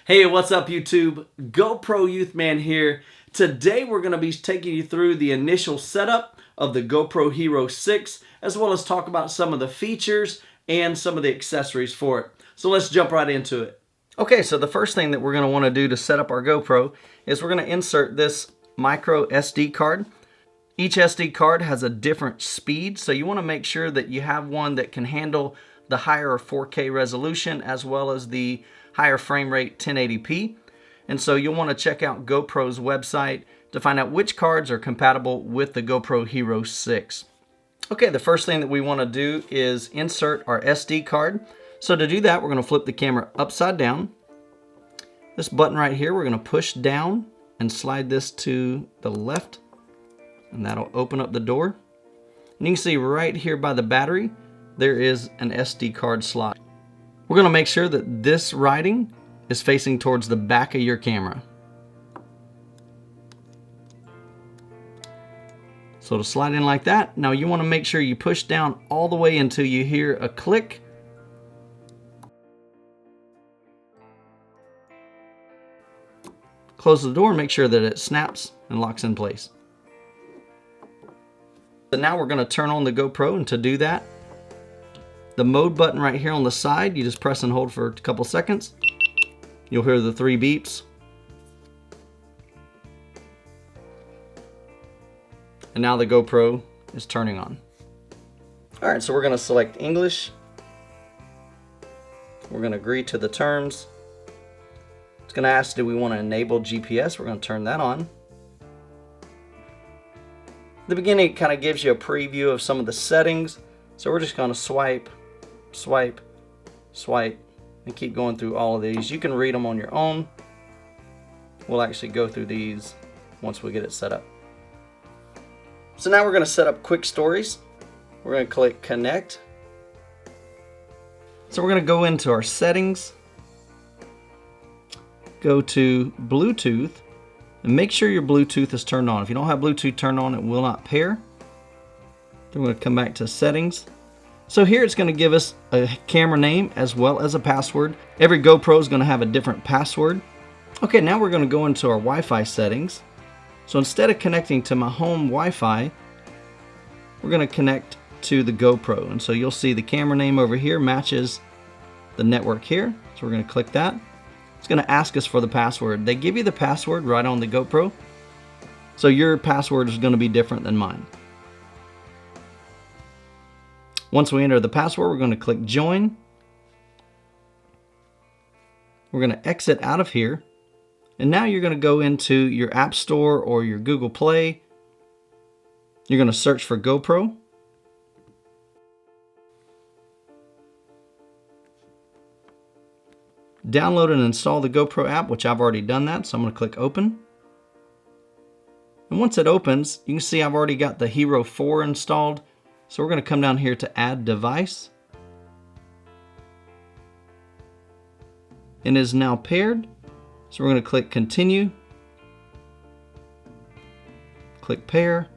Hey, what's up YouTube? GoPro Youth Man here. Today we're going to be taking you through the initial setup of the GoPro Hero 6, as well as talk about some of the features and some of the accessories for it. So let's jump right into it. Okay, so the first thing that we're going to want to do to set up our GoPro is we're going to insert this micro SD card. Each SD card has a different speed, so you want to make sure that you have one that can handle the higher 4K resolution as well as the higher frame rate 1080p. And so you'll want to check out GoPro's website to find out which cards are compatible with the GoPro Hero 6. Okay, the first thing that we want to do is insert our SD card. So to do that, we're going to flip the camera upside down. This button right here, we're going to push down and slide this to the left, and that'll open up the door. And you can see right here by the battery, there is an SD card slot. We're going to make sure that this writing is facing towards the back of your camera. So to slide in like that, now you want to make sure you push down all the way until you hear a click. Close the door, make sure that it snaps and locks in place. So now we're going to turn on the GoPro, and to do that, the mode button right here on the side, you just press and hold for a couple seconds. You'll hear the 3 beeps. And now the GoPro is turning on. All right, so we're gonna select English. We're gonna agree to the terms. It's gonna ask, do we wanna enable GPS? We're gonna turn that on. The beginning kind of gives you a preview of some of the settings. So we're just gonna swipe, swipe, swipe, and keep going through all of these. You can read them on your own. We'll actually go through these once we get it set up. So now we're going to set up quick stories. We're going to click connect. So we're going to go into our settings, go to Bluetooth, and make sure your Bluetooth is turned on. If you don't have Bluetooth turned on, it will not pair. Then we're going to come back to settings. So here it's going to give us a camera name as well as a password. Every GoPro is going to have a different password. Okay, now we're going to go into our Wi-Fi settings. So instead of connecting to my home Wi-Fi, we're going to connect to the GoPro. And so you'll see the camera name over here matches the network here. So we're going to click that. It's going to ask us for the password. They give you the password right on the GoPro. So your password is going to be different than mine. Once we enter the password, we're going to click join. We're going to exit out of here. And now you're going to go into your App Store or your Google Play. You're going to search for GoPro. Download and install the GoPro app, which I've already done that. So I'm going to click open. And once it opens, you can see I've already got the Hero 4 installed. So we're going to come down here to add device. And it is now paired. So we're going to click continue. Click pair.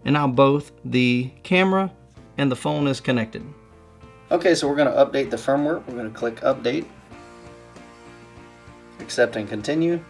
And now both the camera and the phone is connected. Okay, so we're going to update the firmware. We're going to click update. Accept and continue.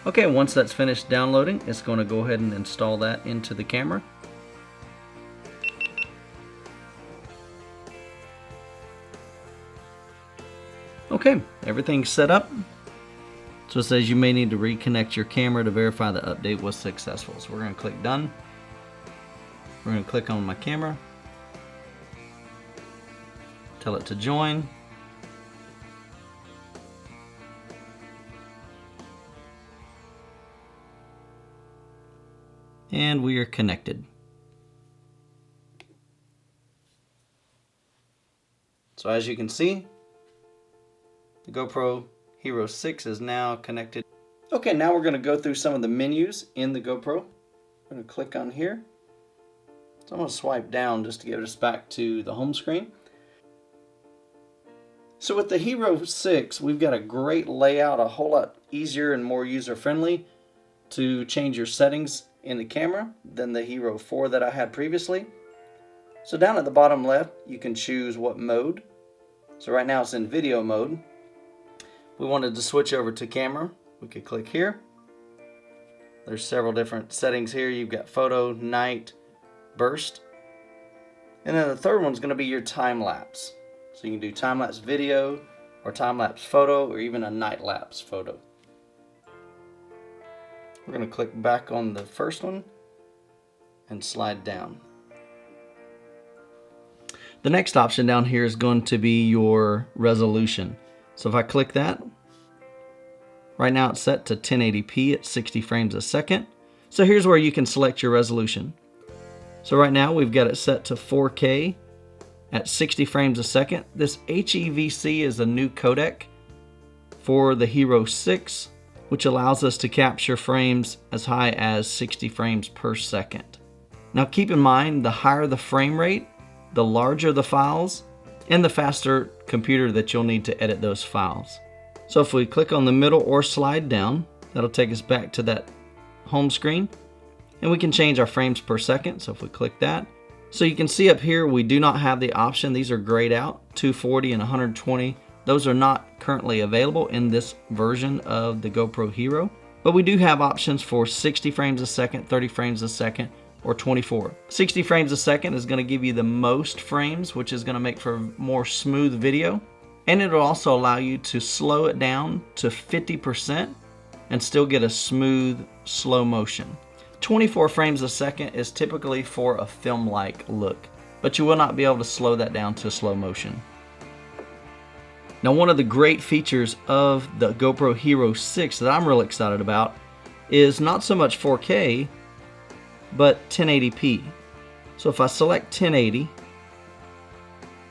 Okay, once that's finished downloading, it's going to go ahead and install that into the camera. Okay, everything's set up. So it says you may need to reconnect your camera to verify the update was successful. So we're going to click done. We're going to click on my camera. Tell it to join. And we are connected. So as you can see, the GoPro Hero 6 is now connected. Okay, now we're going to go through some of the menus in the GoPro. I'm going to click on here. So I'm going to swipe down just to get us back to the home screen. So with the Hero 6, we've got a great layout, a whole lot easier and more user-friendly to change your settings in the camera than the Hero 4 that I had previously. So down at the bottom left, you can choose what mode. So right now it's in video mode. If we wanted to switch over to camera, we could click here. There's several different settings here. You've got photo, night, burst. And then the third one's going to be your time-lapse. So you can do time-lapse video or time-lapse photo or even a night-lapse photo. We're going to click back on the first one and slide down. The next option down here is going to be your resolution. So if I click that, right now it's set to 1080p at 60 frames a second. So here's where you can select your resolution. So right now we've got it set to 4K at 60 frames a second. This HEVC is a new codec for the Hero 6, which allows us to capture frames as high as 60 frames per second. Now keep in mind, the higher the frame rate, the larger the files, and the faster computer that you'll need to edit those files. So if we click on the middle or slide down, that'll take us back to that home screen, and we can change our frames per second. So if we click that, so you can see up here we do not have the option. These are grayed out, 240 and 120. Those are not currently available in this version of the GoPro Hero, but we do have options for 60 frames a second, 30 frames a second, or 24. 60 frames a second is going to give you the most frames, which is going to make for more smooth video, and it'll also allow you to slow it down to 50% and still get a smooth slow motion. 24 frames a second is typically for a film-like look, but you will not be able to slow that down to slow motion. Now, one of the great features of the GoPro Hero 6 that I'm real excited about is not so much 4K, but 1080p. So if I select 1080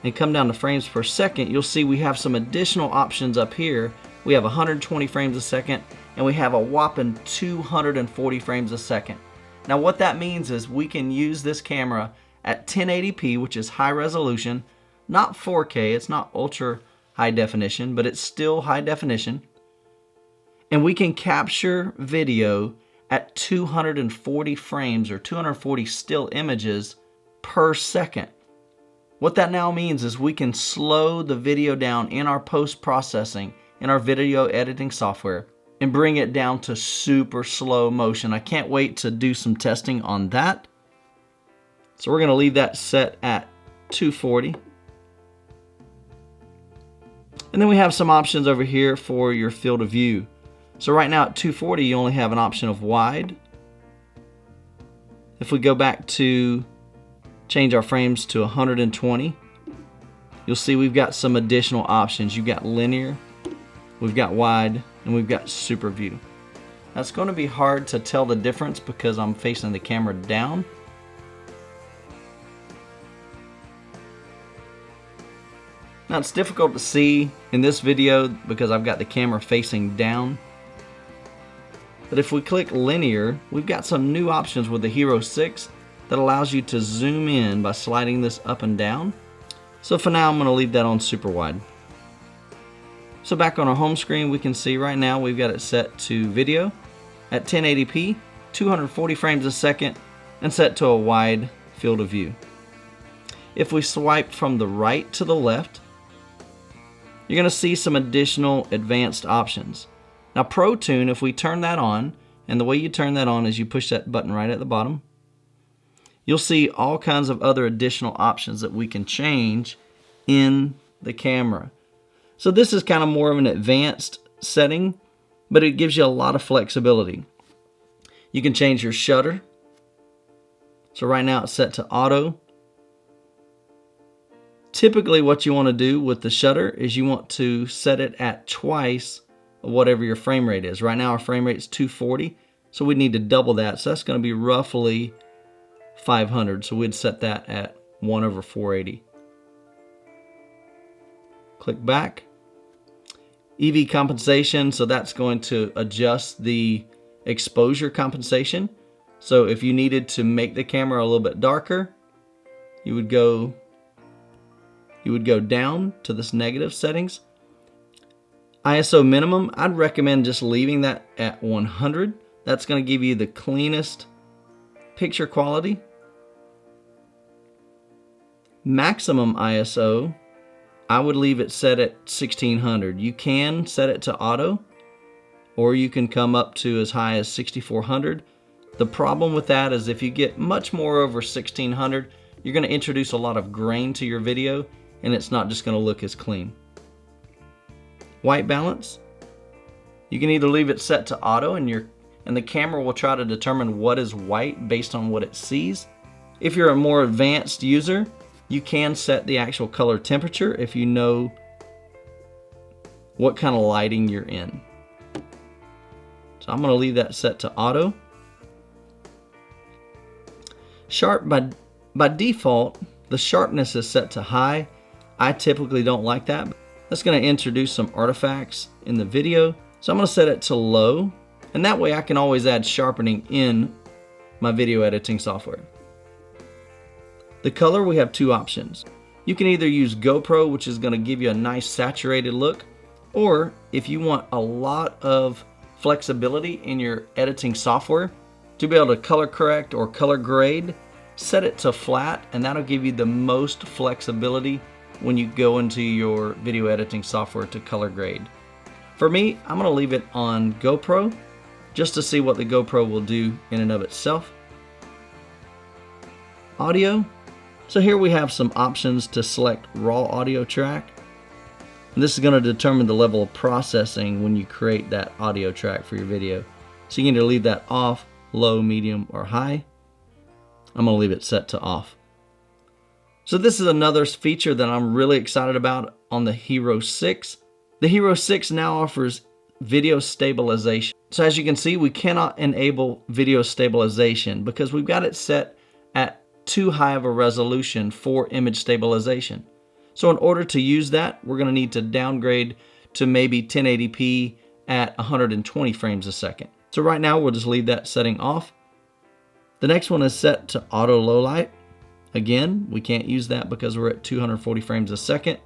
and come down to frames per second, you'll see we have some additional options up here. We have 120 frames a second, and we have a whopping 240 frames a second. Now what that means is we can use this camera at 1080p, which is high resolution, not 4K, it's not ultra high definition, but it's still high definition. And we can capture video at 240 frames or 240 still images per second. What that now means is we can slow the video down in our post-processing, in our video editing software, and bring it down to super slow motion. I can't wait to do some testing on that. So we're going to leave that set at 240. And then we have some options over here for your field of view. So right now at 240, you only have an option of wide. If we go back to change our frames to 120, you'll see we've got some additional options. You've got linear, we've got wide, and we've got super view. Now it's going to be hard to tell the difference because I'm facing the camera down. Now it's difficult to see in this video because I've got the camera facing down. But if we click linear, we've got some new options with the Hero 6 that allows you to zoom in by sliding this up and down. So for now, I'm going to leave that on super wide. So back on our home screen, we can see right now we've got it set to video at 1080p, 240 frames a second, and set to a wide field of view. If we swipe from the right to the left, you're going to see some additional advanced options. Now Protune, if we turn that on, and the way you turn that on is you push that button right at the bottom, you'll see all kinds of other additional options that we can change in the camera. So this is kind of more of an advanced setting, but it gives you a lot of flexibility. You can change your shutter. So right now it's set to auto. Typically what you want to do with the shutter is you want to set it at twice of whatever your frame rate is. Right now our frame rate is 240, so we need to double that. So that's going to be roughly 500. So we'd set that at 1/480. Click back. EV compensation, so that's going to adjust the exposure compensation. So if you needed to make the camera a little bit darker, you would go down to this negative settings. ISO minimum, I'd recommend just leaving that at 100. That's going to give you the cleanest picture quality. Maximum ISO, I would leave it set at 1600. You can set it to auto, or you can come up to as high as 6400. The problem with that is if you get much more over 1600, you're going to introduce a lot of grain to your video, and it's not just going to look as clean. White balance, you can either leave it set to auto, and the camera will try to determine what is white based on what it sees. If you're a more advanced user, you can set the actual color temperature if you know what kind of lighting you're in. So I'm going to leave that set to auto. Sharp, by default, the sharpness is set to high. I typically don't like that. That's going to introduce some artifacts in the video. So I'm going to set it to low, and that way I can always add sharpening in my video editing software. The color, we have two options. You can either use GoPro, which is going to give you a nice saturated look, or if you want a lot of flexibility in your editing software to be able to color correct or color grade, set it to flat, and that'll give you the most flexibility when you go into your video editing software to color grade. For me, I'm going to leave it on GoPro just to see what the GoPro will do in and of itself. Audio. So here we have some options to select raw audio track. And this is going to determine the level of processing when you create that audio track for your video. So you can either leave that off, low, medium, or high. I'm going to leave it set to off. So this is another feature that I'm really excited about on the Hero 6. The Hero 6 now offers video stabilization. So as you can see, we cannot enable video stabilization because we've got it set at too high of a resolution for image stabilization. So in order to use that, we're going to need to downgrade to maybe 1080p at 120 frames a second. So right now we'll just leave that setting off. The next one is set to auto low light. Again, we can't use that because we're at 240 frames a second.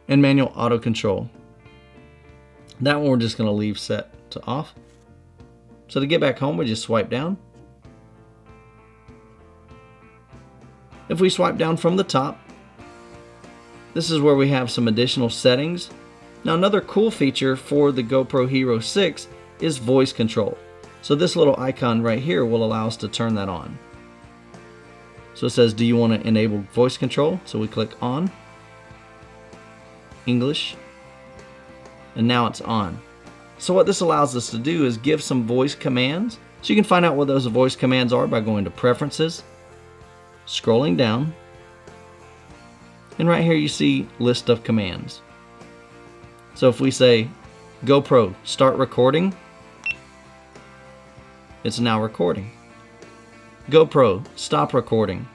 And manual auto control. That one we're just going to leave set to off. So to get back home, we just swipe down. If we swipe down from the top, this is where we have some additional settings. Now another cool feature for the GoPro Hero 6 is voice control. So this little icon right here will allow us to turn that on. So it says, do you want to enable voice control? So we click on, English, and now it's on. So what this allows us to do is give some voice commands. So you can find out what those voice commands are by going to Preferences, scrolling down, and right here you see List of Commands. So if we say, GoPro, start recording, it's now recording. GoPro, stop recording.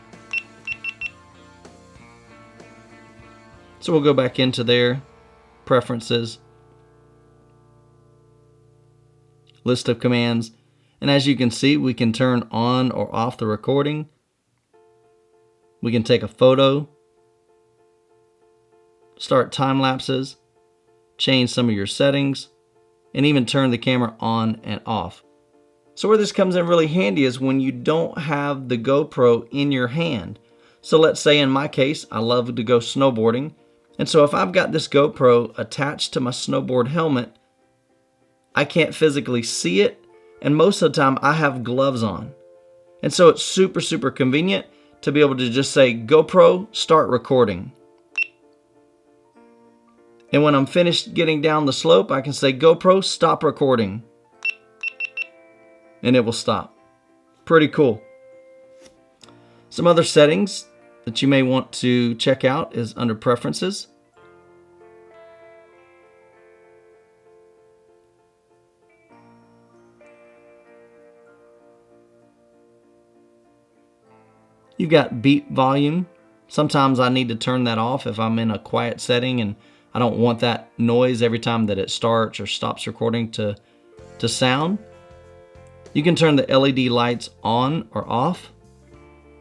So we'll go back into there, Preferences, List of Commands, and as you can see, we can turn on or off the recording. We can take a photo, start time lapses, change some of your settings, and even turn the camera on and off. So where this comes in really handy is when you don't have the GoPro in your hand. So let's say in my case, I love to go snowboarding. And so if I've got this GoPro attached to my snowboard helmet, I can't physically see it. And most of the time I have gloves on. And so it's super, super convenient to be able to just say, GoPro, start recording. And when I'm finished getting down the slope, I can say, GoPro, stop recording. And it will stop. Pretty cool. Some other settings that you may want to check out is under Preferences. You've got beep volume. Sometimes I need to turn that off if I'm in a quiet setting and I don't want that noise every time that it starts or stops recording to sound. You can turn the LED lights on or off.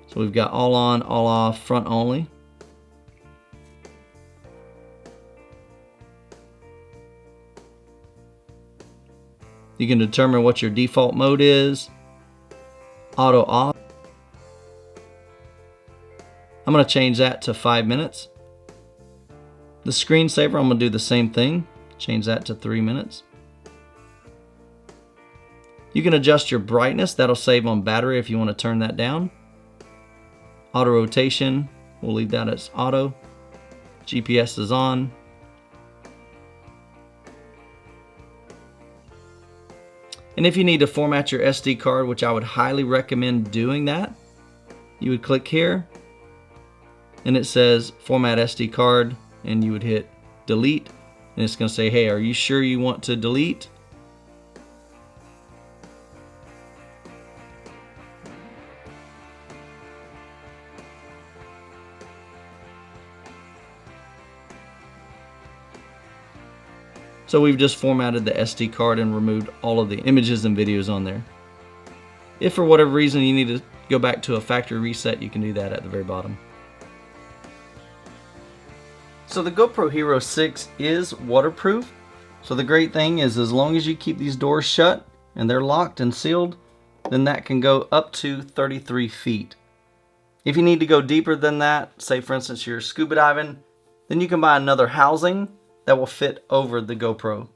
So we've got all on, all off, front only. You can determine what your default mode is. Auto off. I'm going to change that to 5 minutes. The screensaver, I'm going to do the same thing. Change that to 3 minutes. You can adjust your brightness. That'll save on battery if you want to turn that down. Auto rotation, we'll leave that as auto. GPS is on. And if you need to format your SD card, which I would highly recommend doing that, you would click here and it says format SD card, and you would hit delete, and it's going to say, hey, are you sure you want to delete? So we've just formatted the SD card and removed all of the images and videos on there. If for whatever reason you need to go back to a factory reset, you can do that at the very bottom. So the GoPro Hero 6 is waterproof. So the great thing is, as long as you keep these doors shut and they're locked and sealed, then that can go up to 33 feet. If you need to go deeper than that, say for instance you're scuba diving, then you can buy another housing that will fit over the GoPro.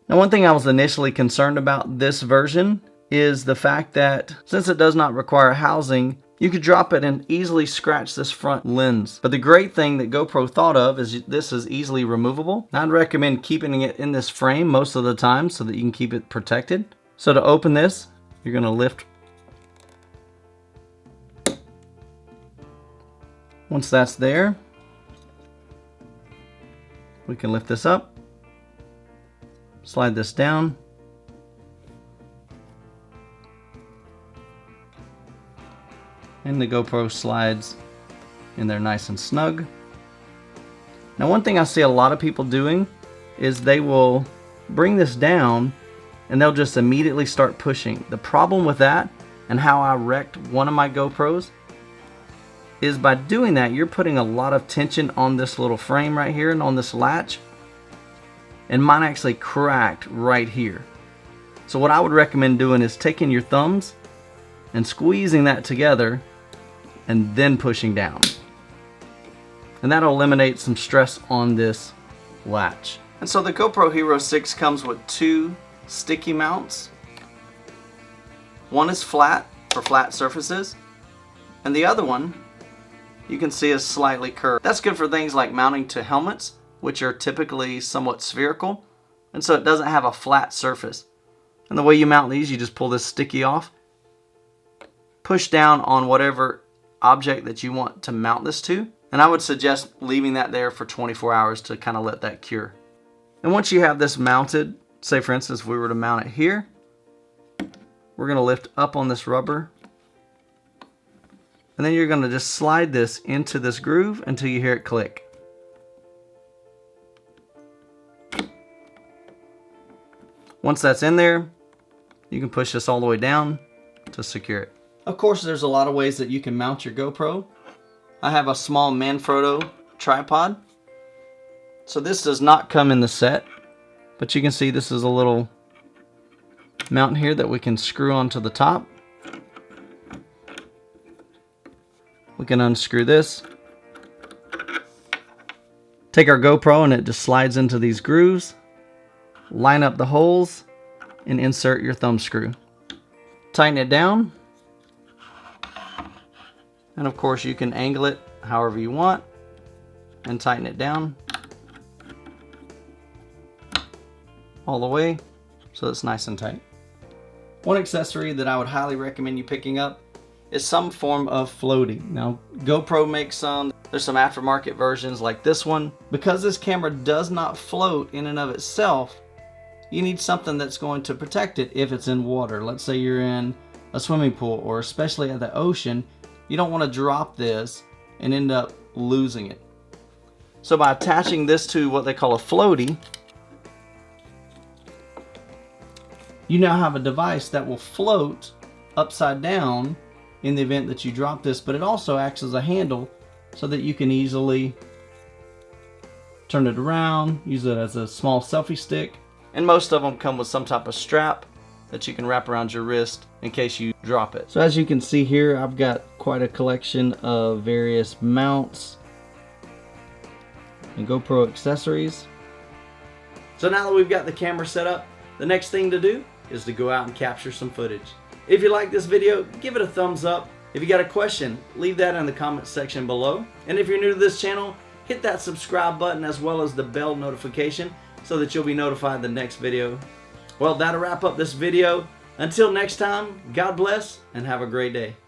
Now, one thing I was initially concerned about this version is the fact that since it does not require housing, you could drop it and easily scratch this front lens. But the great thing that GoPro thought of is this is easily removable. I'd recommend keeping it in this frame most of the time so that you can keep it protected. So to open this, you're going to lift. Once that's there, we can lift this up, slide this down, and the GoPro slides in there nice and snug. Now, one thing I see a lot of people doing is they will bring this down and they'll just immediately start pushing. The problem with that, and how I wrecked one of my GoPros, is by doing that, you're putting a lot of tension on this little frame right here and on this latch. And mine actually cracked right here. So what I would recommend doing is taking your thumbs and squeezing that together and then pushing down. And that'll eliminate some stress on this latch. And so the GoPro Hero 6 comes with two sticky mounts. One is flat for flat surfaces, and the other one you can see is slightly curved. That's good for things like mounting to helmets, which are typically somewhat spherical, and so it doesn't have a flat surface. And the way you mount these, you just pull this sticky off, push down on whatever object that you want to mount this to, and I would suggest leaving that there for 24 hours to kind of let that cure. And once you have this mounted, say for instance if we were to mount it here, we're going to lift up on this rubber, and then you're going to just slide this into this groove until you hear it click. Once that's in there, you can push this all the way down to secure it. Of course, there's a lot of ways that you can mount your GoPro. I have a small Manfrotto tripod. So this does not come in the set, but you can see this is a little mount here that we can screw onto the top. We can unscrew this, take our GoPro, and it just slides into these grooves, line up the holes, and insert your thumb screw. Tighten it down, and of course you can angle it however you want and tighten it down all the way so it's nice and tight. One accessory that I would highly recommend you picking up is some form of floating. Now, GoPro makes some. There's some aftermarket versions like this one. Because this camera does not float in and of itself, you need something that's going to protect it if it's in water. Let's say you're in a swimming pool, or especially at the ocean, you don't want to drop this and end up losing it. So by attaching this to what they call a floaty, you now have a device that will float upside down in the event that you drop this, but it also acts as a handle so that you can easily turn it around, use it as a small selfie stick. And most of them come with some type of strap that you can wrap around your wrist in case you drop it. So as you can see here, I've got quite a collection of various mounts and GoPro accessories. So now that we've got the camera set up, the next thing to do is to go out and capture some footage. If you like this video, give it a thumbs up. If you got a question, leave that in the comment section below. And if you're new to this channel, hit that subscribe button as well as the bell notification so that you'll be notified the next video. Well, that'll wrap up this video. Until next time, God bless and have a great day.